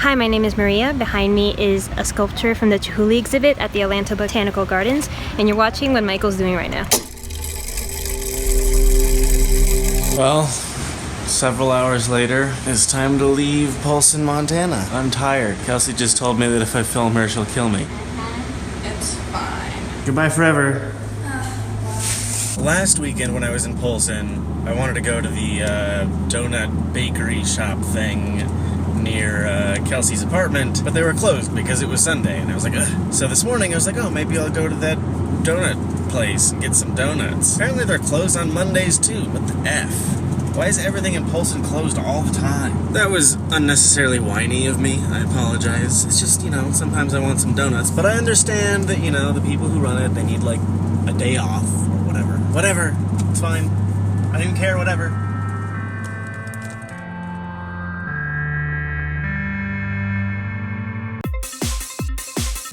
Hi, my name is Maria. Behind me is a sculpture from the Chihuly exhibit at the Atlanta Botanical Gardens, and you're watching what Michael's doing right now. Well, several hours later, it's time to leave Polson, Montana. I'm tired. Kelsey just told me that if I film her, she'll kill me. It's fine. Goodbye forever. Last weekend when I was in Polson, I wanted to go to the donut bakery shop thing near Kelsey's apartment, but they were closed because it was Sunday, and I was like, ugh. So this morning I was like, oh, maybe I'll go to that donut place and get some donuts. Apparently they're closed on Mondays too. What the F? Why is everything in Polson closed all the time? That was unnecessarily whiny of me. I apologize. It's just, sometimes I want some donuts, but I understand that, the people who run it, they need like a day off or whatever. Whatever. It's fine. I don't even care, whatever.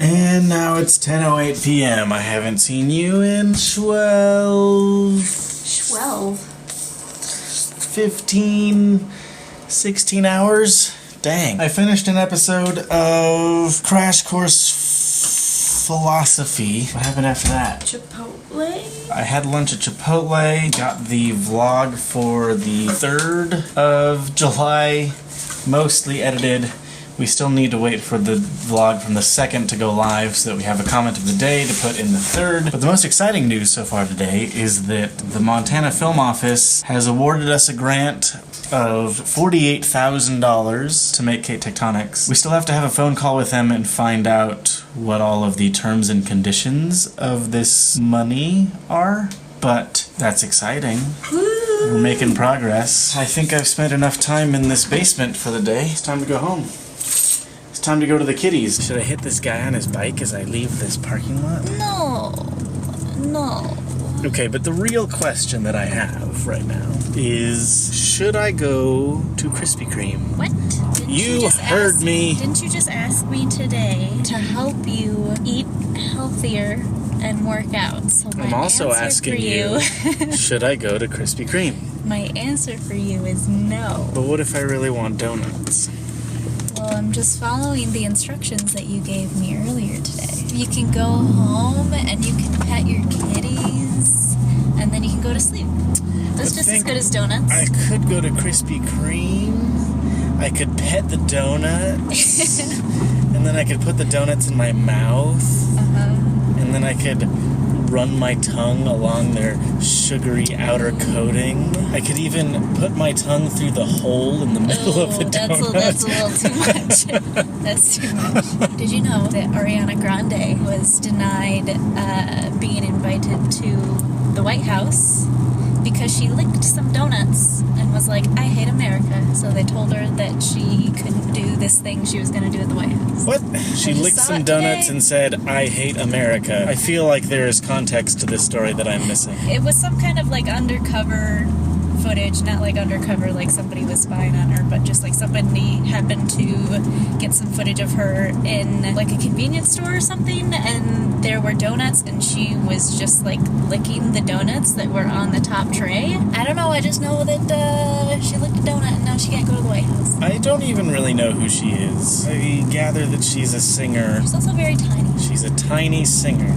And now it's 10:08 p.m. I haven't seen you in 15, 16 hours? Dang. I finished an episode of Crash Course Philosophy. What happened after that? Chipotle? I had lunch at Chipotle, got the vlog for the 3rd of July, mostly edited. We still need to wait for the vlog from the 2nd to go live so that we have a comment of the day to put in the 3rd. But the most exciting news so far today is that the Montana Film Office has awarded us a grant of $48,000 to make Kate Tectonics. We still have to have a phone call with them and find out what all of the terms and conditions of this money are, but that's exciting. We're making progress. I think I've spent enough time in this basement for the day. It's time to go home. It's time to go to the kitties. Should I hit this guy on his bike as I leave this parking lot? No. Okay, but the real question that I have right now is, should I go to Krispy Kreme? What? You heard me. Didn't you just ask me today to help you eat healthier and work out? So I'm also asking you, should I go to Krispy Kreme? My answer for you is no. But what if I really want donuts? Well, I'm just following the instructions that you gave me earlier today. You can go home and you can pet your kitties, and then you can go to sleep. That's just as good as donuts. I could go to Krispy Kreme. I could pet the donuts. And then I could put the donuts in my mouth. And then I could run my tongue along their sugary outer coating. I could even put my tongue through the hole in the middle of the donut. That's a little too much. That's too much. Did you know that Ariana Grande was denied being invited to the White House because she licked some donuts and was like, I hate America. So they told her that she couldn't do this thing she was going to do at the White House. What? She licked some donuts and said, I hate America. I feel like there is context to this story that I'm missing. It was some kind of like undercover footage, not like undercover like somebody was spying on her, but just like somebody happened to get some footage of her in like a convenience store or something, and there were donuts and she was just like licking the donuts that were on the top tray. I don't know, I just know that she licked a donut and now she can't go to the White House. I don't even really know who she is. I gather that she's a singer. She's also very tiny. She's a tiny singer.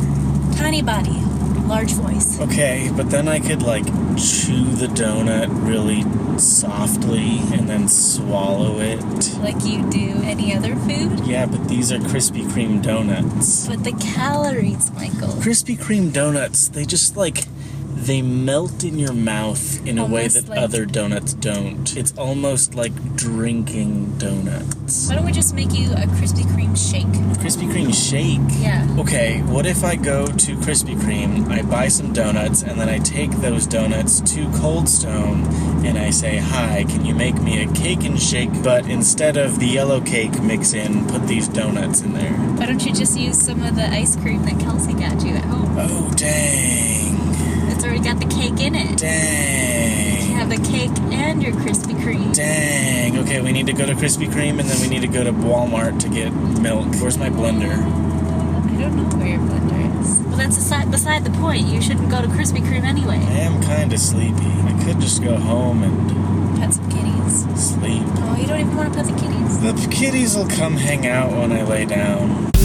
Tiny body, large voice. Okay, but then I could like chew the donut really softly and then swallow it. Like you do any other food? Yeah, but these are Krispy Kreme donuts. But the calories, Michael. Krispy Kreme donuts, they just they melt in your mouth in a way that other donuts don't. It's almost like drinking donuts. Why don't we just make you a Krispy Kreme shake? Krispy Kreme shake? Yeah. Okay, what if I go to Krispy Kreme, I buy some donuts, and then I take those donuts to Cold Stone, and I say, hi, can you make me a cake and shake, but instead of the yellow cake mix in, put these donuts in there. Why don't you just use some of the ice cream that Kelsey got you at home? Oh, dang. It's already got the cake in it. Dang. You have a cake and your Krispy Kreme. Dang. Okay, we need to go to Krispy Kreme, and then we need to go to Walmart to get milk. Where's my blender? I don't know where your blender is. Well, that's beside the point. You shouldn't go to Krispy Kreme anyway. I am kind of sleepy. I could just go home and pet some kitties. kitties? Sleep. Oh, you don't even want to pet the kitties? The kitties will come hang out when I lay down.